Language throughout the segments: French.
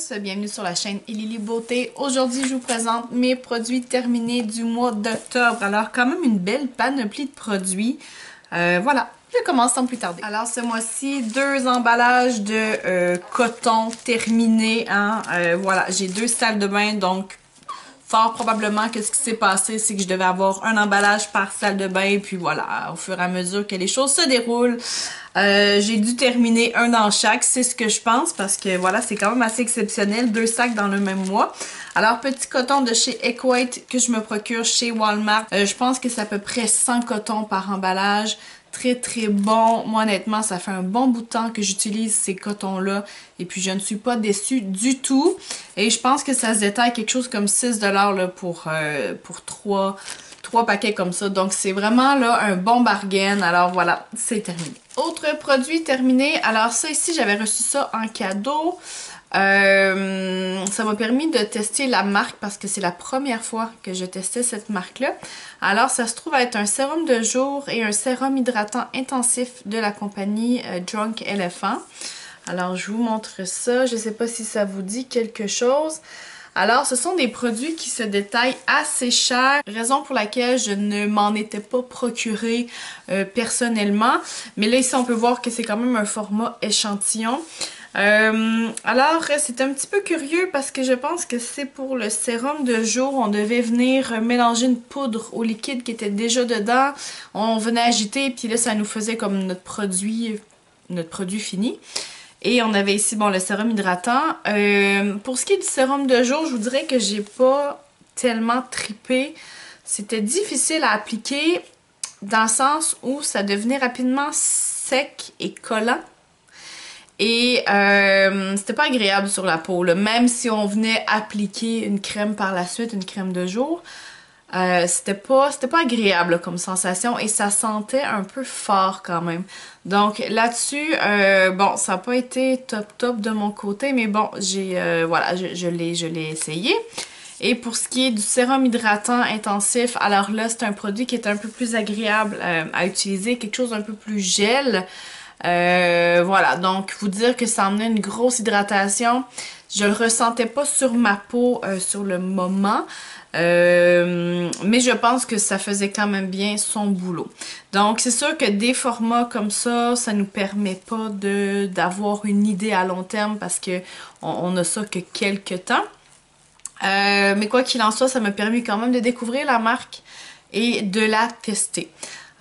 tous, bienvenue sur la chaîne Elili Beauté. Aujourd'hui, je vous présente mes produits terminés du mois d'octobre. Alors, quand même une belle panoplie de produits. Voilà, je commence sans plus tarder. Alors, ce mois-ci, 2 emballages de coton terminés. Hein? Voilà, j'ai 2 salles de bain, donc fort probablement que ce qui s'est passé, c'est que je devais avoir un emballage par salle de bain. Puis voilà, au fur et à mesure que les choses se déroulent, j'ai dû terminer un dans chaque, c'est ce que je pense, parce que voilà, c'est quand même assez exceptionnel, 2 sacs dans le même mois. Alors, petit coton de chez Equate que je me procure chez Walmart. Je pense que c'est à peu près 100 cotons par emballage. Très très bon. Moi honnêtement, ça fait un bon bout de temps que j'utilise ces cotons-là et puis je ne suis pas déçue du tout. Et je pense que ça se détaille quelque chose comme 6$ là, pour 3 paquets comme ça. Donc c'est vraiment là un bon bargain. Alors voilà, c'est terminé. Autre produit terminé. Alors ça ici, j'avais reçu ça en cadeau. Ça m'a permis de tester la marque parce que c'est la première fois que je testais cette marque-là. Alors, ça se trouve être un sérum de jour et un sérum hydratant intensif de la compagnie Drunk Elephant. Alors, je vous montre ça. Je ne sais pas si ça vous dit quelque chose. Alors, ce sont des produits qui se détaillent assez cher, raison pour laquelle je ne m'en étais pas procuré personnellement. Mais là, ici, on peut voir que c'est quand même un format échantillon. Alors, c'est un petit peu curieux parce que je pense que c'est pour le sérum de jour. On devait venir mélanger une poudre au liquide qui était déjà dedans. On venait agiter, puis là, ça nous faisait comme notre produit fini. Et on avait ici, bon, le sérum hydratant. Pour ce qui est du sérum de jour, je vous dirais que j'ai pas tellement tripé. C'était difficile à appliquer dans le sens où ça devenait rapidement sec et collant. Et c'était pas agréable sur la peau, là. Même si on venait appliquer une crème par la suite, une crème de jour, c'était pas agréable là, comme sensation et ça sentait un peu fort quand même. Donc là-dessus, bon, ça n'a pas été top de mon côté, mais bon, voilà, je l'ai essayé. Et pour ce qui est du sérum hydratant intensif, alors là, c'est un produit qui est un peu plus agréable à utiliser, quelque chose d'un peu plus gel. Voilà, donc vous dire que ça emmenait une grosse hydratation, je le ressentais pas sur ma peau sur le moment, mais je pense que ça faisait quand même bien son boulot. Donc c'est sûr que des formats comme ça nous permet pas d'avoir une idée à long terme parce que on a ça que quelques temps. Mais quoi qu'il en soit, ça m'a permis quand même de découvrir la marque et de la tester.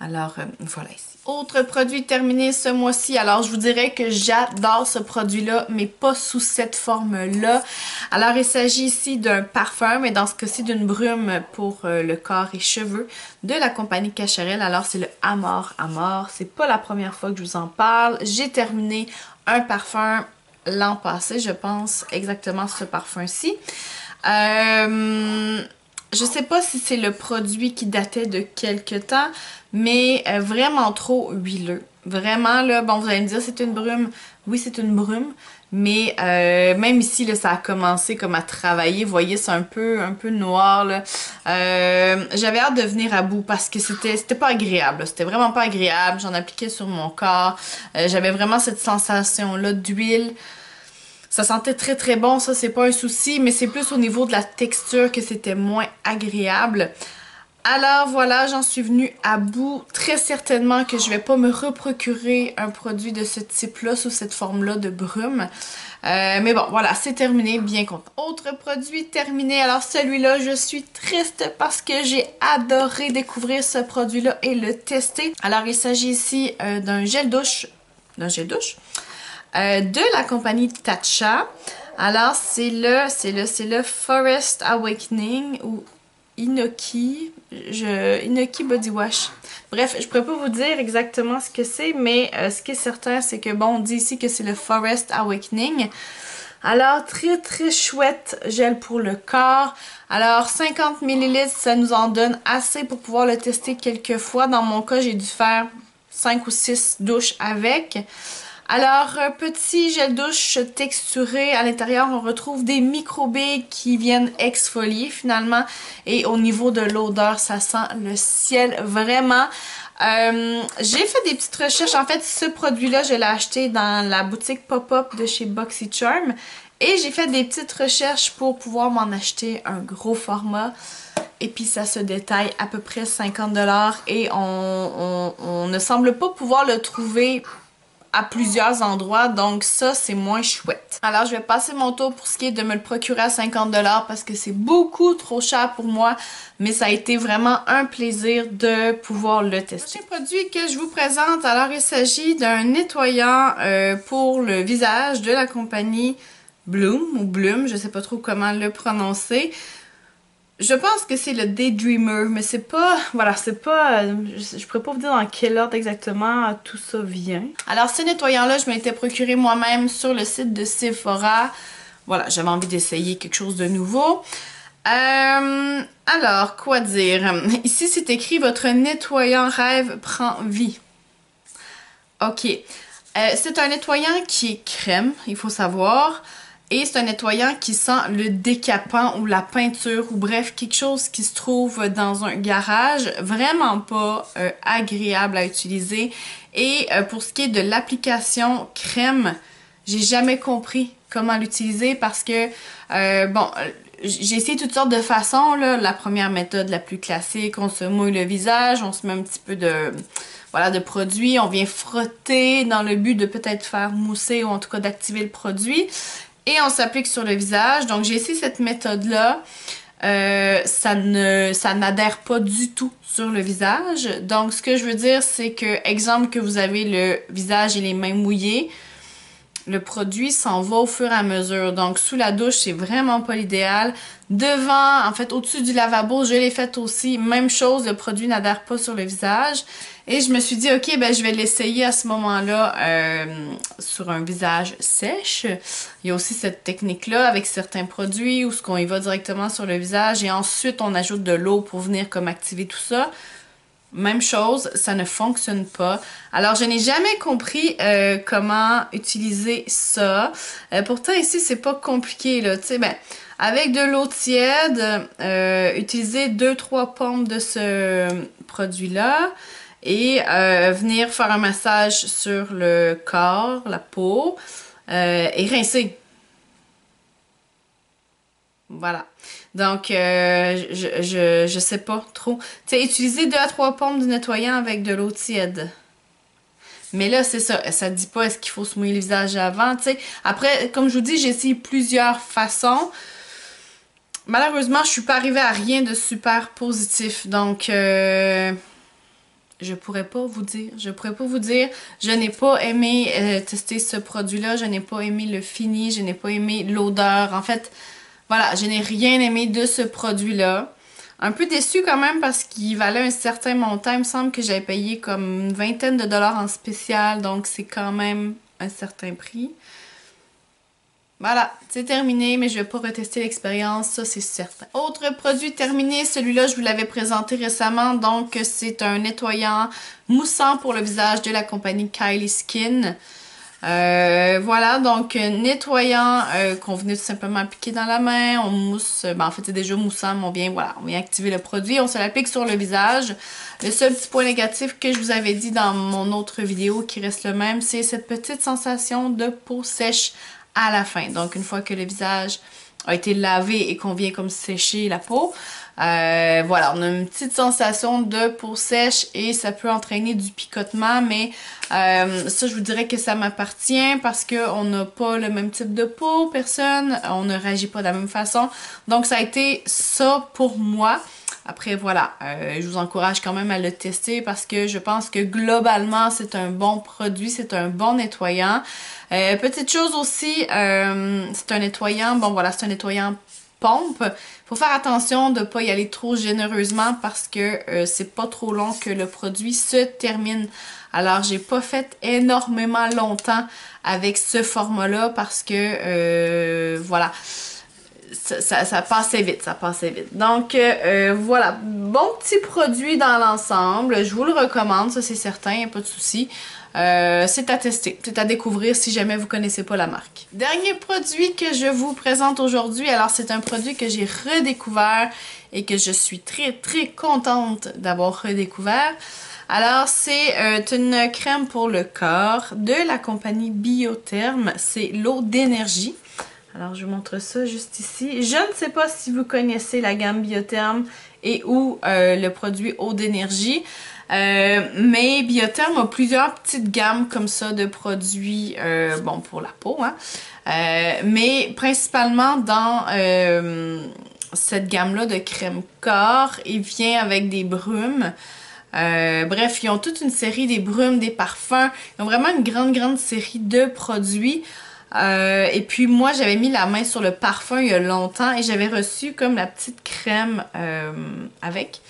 Alors voilà ici. Autre produit terminé ce mois-ci. Alors, je vous dirais que j'adore ce produit-là, mais pas sous cette forme-là. Alors, il s'agit ici d'un parfum, mais dans ce cas-ci, d'une brume pour le corps et cheveux de la compagnie Cacharel. Alors, c'est le Amor Amor. C'est pas la première fois que je vous en parle. J'ai terminé un parfum l'an passé, je pense, exactement ce parfum-ci. Je sais pas si c'est le produit qui datait de quelques temps, mais vraiment trop huileux. Vraiment, là, bon, vous allez me dire, c'est une brume. Oui, c'est une brume, mais même ici, là, ça a commencé comme à travailler. Vous voyez, c'est un peu noir, là. J'avais hâte de venir à bout parce que c'était pas agréable. C'était vraiment pas agréable. J'en appliquais sur mon corps. J'avais vraiment cette sensation-là d'huile. Ça sentait très bon, ça c'est pas un souci, mais c'est plus au niveau de la texture que c'était moins agréable. Alors voilà, j'en suis venue à bout. Très certainement que je vais pas me reprocurer un produit de ce type-là, sous cette forme-là de brume. Mais bon, voilà, c'est terminé, bien content. Autre produit terminé, alors celui-là, je suis triste parce que j'ai adoré découvrir ce produit-là et le tester. Alors il s'agit ici d'un gel douche. De la compagnie Tatcha. Alors, c'est le Forest Awakening ou Inoki Body Wash. Bref, je pourrais pas vous dire exactement ce que c'est, mais ce qui est certain, c'est que bon, on dit ici que c'est le Forest Awakening. Alors, très chouette gel pour le corps. Alors, 50 ml, ça nous en donne assez pour pouvoir le tester quelques fois. Dans mon cas, j'ai dû faire 5 ou 6 douches avec. Alors, petit gel douche texturé. À l'intérieur, on retrouve des microbilles qui viennent exfolier finalement. Et au niveau de l'odeur, ça sent le ciel vraiment. J'ai fait des petites recherches. En fait, ce produit-là, je l'ai acheté dans la boutique pop-up de chez BoxyCharm. Et j'ai fait des petites recherches pour pouvoir m'en acheter un gros format. Et puis ça se détaille à peu près 50$ et on ne semble pas pouvoir le trouver à plusieurs endroits, donc ça c'est moins chouette. Alors je vais passer mon tour pour ce qui est de me le procurer à 50$ parce que c'est beaucoup trop cher pour moi, mais ça a été vraiment un plaisir de pouvoir le tester. Le prochain produit que je vous présente, alors il s'agit d'un nettoyant pour le visage de la compagnie Bloom ou Bloom, je sais pas trop comment le prononcer. Je pense que c'est le Daydreamer, mais c'est pas, voilà, c'est pas, je pourrais pas vous dire dans quel ordre exactement tout ça vient. Alors ce nettoyant-là, je m'étais procuré moi-même sur le site de Sephora. Voilà, j'avais envie d'essayer quelque chose de nouveau. Alors, quoi dire? Ici, c'est écrit « Votre nettoyant rêve prend vie ». Ok. C'est un nettoyant qui est crème, il faut savoir. Et c'est un nettoyant qui sent le décapant ou la peinture ou bref, quelque chose qui se trouve dans un garage. Vraiment pas agréable à utiliser. Et pour ce qui est de l'application crème, j'ai jamais compris comment l'utiliser parce que, bon, j'ai essayé toutes sortes de façons, là. La première méthode, la plus classique, on se mouille le visage, on se met un petit peu de... Voilà, de produit, on vient frotter dans le but de peut-être faire mousser ou en tout cas d'activer le produit. Et on s'applique sur le visage. Donc j'ai essayé cette méthode-là. Ça n'adhère pas du tout sur le visage. Donc ce que je veux dire, c'est que, exemple que vous avez le visage et les mains mouillées, le produit s'en va au fur et à mesure. Donc sous la douche, c'est vraiment pas l'idéal. Devant, en fait, au-dessus du lavabo, je l'ai fait aussi. Même chose, le produit n'adhère pas sur le visage. Et je me suis dit, ok, ben je vais l'essayer à ce moment-là sur un visage sèche. Il y a aussi cette technique-là avec certains produits où ce qu'on y va directement sur le visage et ensuite on ajoute de l'eau pour venir comme activer tout ça. Même chose, ça ne fonctionne pas. Alors, je n'ai jamais compris comment utiliser ça. Pourtant, ici, c'est pas compliqué, là. Tu sais, ben, avec de l'eau tiède, utiliser 2-3 pompes de ce produit-là et venir faire un massage sur le corps, la peau et rincer. Voilà. Donc, je sais pas trop. Tu sais, utiliser 2 à 3 pompes de nettoyant avec de l'eau tiède. Mais là, c'est ça. Ça dit pas est-ce qu'il faut se mouiller le visage avant, tu sais. Après, comme je vous dis, j'ai essayé plusieurs façons. Malheureusement, je suis pas arrivée à rien de super positif. Donc, je pourrais pas vous dire. Je pourrais pas vous dire. Je n'ai pas aimé tester ce produit-là. Je n'ai pas aimé le fini. Je n'ai pas aimé l'odeur. En fait... Voilà, je n'ai rien aimé de ce produit-là. Un peu déçue quand même parce qu'il valait un certain montant. Il me semble que j'avais payé comme une vingtaine de dollars en spécial. Donc c'est quand même un certain prix. Voilà, c'est terminé, mais je ne vais pas retester l'expérience, ça c'est certain. Autre produit terminé, celui-là je vous l'avais présenté récemment. Donc c'est un nettoyant moussant pour le visage de la compagnie Kylie Skin. Voilà, donc nettoyant qu'on venait tout simplement appliquer dans la main, on mousse, ben en fait c'est déjà moussant, mais on vient activer le produit, on se l'applique sur le visage. Le seul petit point négatif que je vous avais dit dans mon autre vidéo qui reste le même, c'est cette petite sensation de peau sèche à la fin. Donc une fois que le visage a été lavé et qu'on vient comme sécher la peau, voilà, on a une petite sensation de peau sèche et ça peut entraîner du picotement, mais ça je vous dirais que ça m'appartient parce qu'on n'a pas le même type de peau, on ne réagit pas de la même façon, donc ça a été ça pour moi. Après voilà, je vous encourage quand même à le tester parce que je pense que globalement c'est un bon produit, c'est un bon nettoyant. Petite chose aussi, c'est un nettoyant, bon voilà, c'est un nettoyant pompe. Faut faire attention de ne pas y aller trop généreusement parce que c'est pas trop long que le produit se termine. Alors j'ai pas fait énormément longtemps avec ce format-là parce que voilà, ça passait vite, ça passait vite. Donc voilà, bon petit produit dans l'ensemble. Je vous le recommande, ça c'est certain, il n'y a pas de souci. C'est à tester, c'est à découvrir si jamais vous connaissez pas la marque. Dernier produit que je vous présente aujourd'hui, alors c'est un produit que j'ai redécouvert et que je suis très très contente d'avoir redécouvert. Alors c'est une crème pour le corps de la compagnie Biotherm, c'est l'eau d'énergie. Alors, je vous montre ça juste ici. Je ne sais pas si vous connaissez la gamme Biotherm et ou le produit Eau d'énergie. Mais Biotherm a plusieurs petites gammes comme ça de produits, bon, pour la peau, hein. Mais principalement dans cette gamme-là de crème corps, il vient avec des brumes. Bref, ils ont toute une série des brumes, des parfums. Ils ont vraiment une grande série de produits. Et puis moi, j'avais mis la main sur le parfum il y a longtemps et j'avais reçu comme la petite crème avec.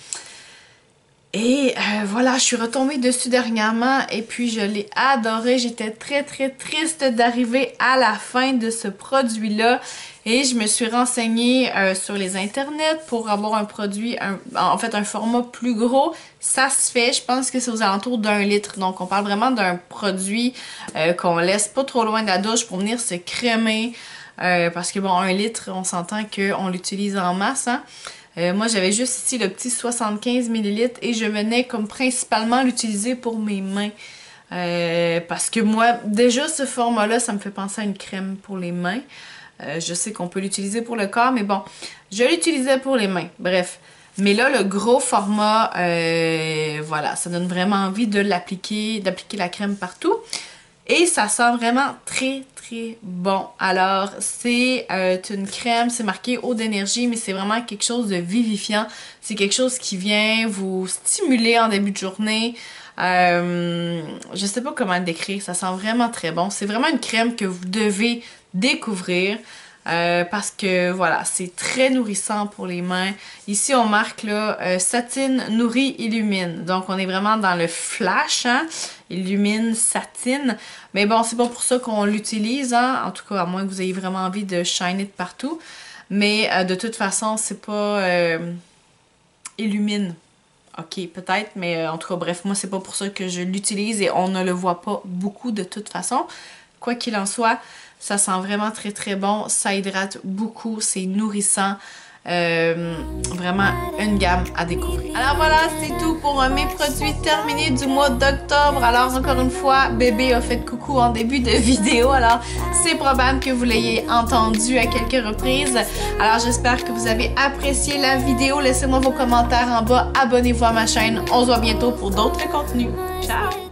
Et voilà, je suis retombée dessus dernièrement et puis je l'ai adoré. J'étais très triste d'arriver à la fin de ce produit-là. Et je me suis renseignée sur les internets pour avoir un produit, en fait un format plus gros. Ça se fait, je pense que c'est aux alentours d'1 litre. Donc on parle vraiment d'un produit qu'on laisse pas trop loin de la douche pour venir se crémer. Parce que bon, 1 litre, on s'entend qu'on l'utilise en masse, hein. Moi, j'avais juste ici le petit 75 ml et je venais comme principalement l'utiliser pour mes mains. Parce que moi, déjà ce format-là, ça me fait penser à une crème pour les mains. Je sais qu'on peut l'utiliser pour le corps, mais bon, je l'utilisais pour les mains. Bref. Mais là, le gros format, voilà, ça donne vraiment envie de l'appliquer, d'appliquer la crème partout. Et ça sent vraiment très bon. Alors, c'est une crème, c'est marqué eau d'énergie, mais c'est vraiment quelque chose de vivifiant. C'est quelque chose qui vient vous stimuler en début de journée. Je sais pas comment le décrire, ça sent vraiment très bon. C'est vraiment une crème que vous devez découvrir. Parce que voilà, c'est très nourrissant pour les mains. Ici, on marque là, satine, nourrit, illumine. Donc, on est vraiment dans le flash, hein? Illumine, satine. Mais bon, c'est pas pour ça qu'on l'utilise, hein? En tout cas, à moins que vous ayez vraiment envie de shiner de partout. Mais de toute façon, c'est pas illumine. Ok, peut-être, mais en tout cas, bref, moi, c'est pas pour ça que je l'utilise et on ne le voit pas beaucoup de toute façon. Quoi qu'il en soit, ça sent vraiment très bon, ça hydrate beaucoup, c'est nourrissant, vraiment une gamme à découvrir. Alors voilà, c'est tout pour mes produits terminés du mois d'octobre. Alors encore une fois, bébé a fait coucou en début de vidéo, alors c'est probable que vous l'ayez entendu à quelques reprises. Alors j'espère que vous avez apprécié la vidéo, laissez-moi vos commentaires en bas, abonnez-vous à ma chaîne, on se voit bientôt pour d'autres contenus. Ciao!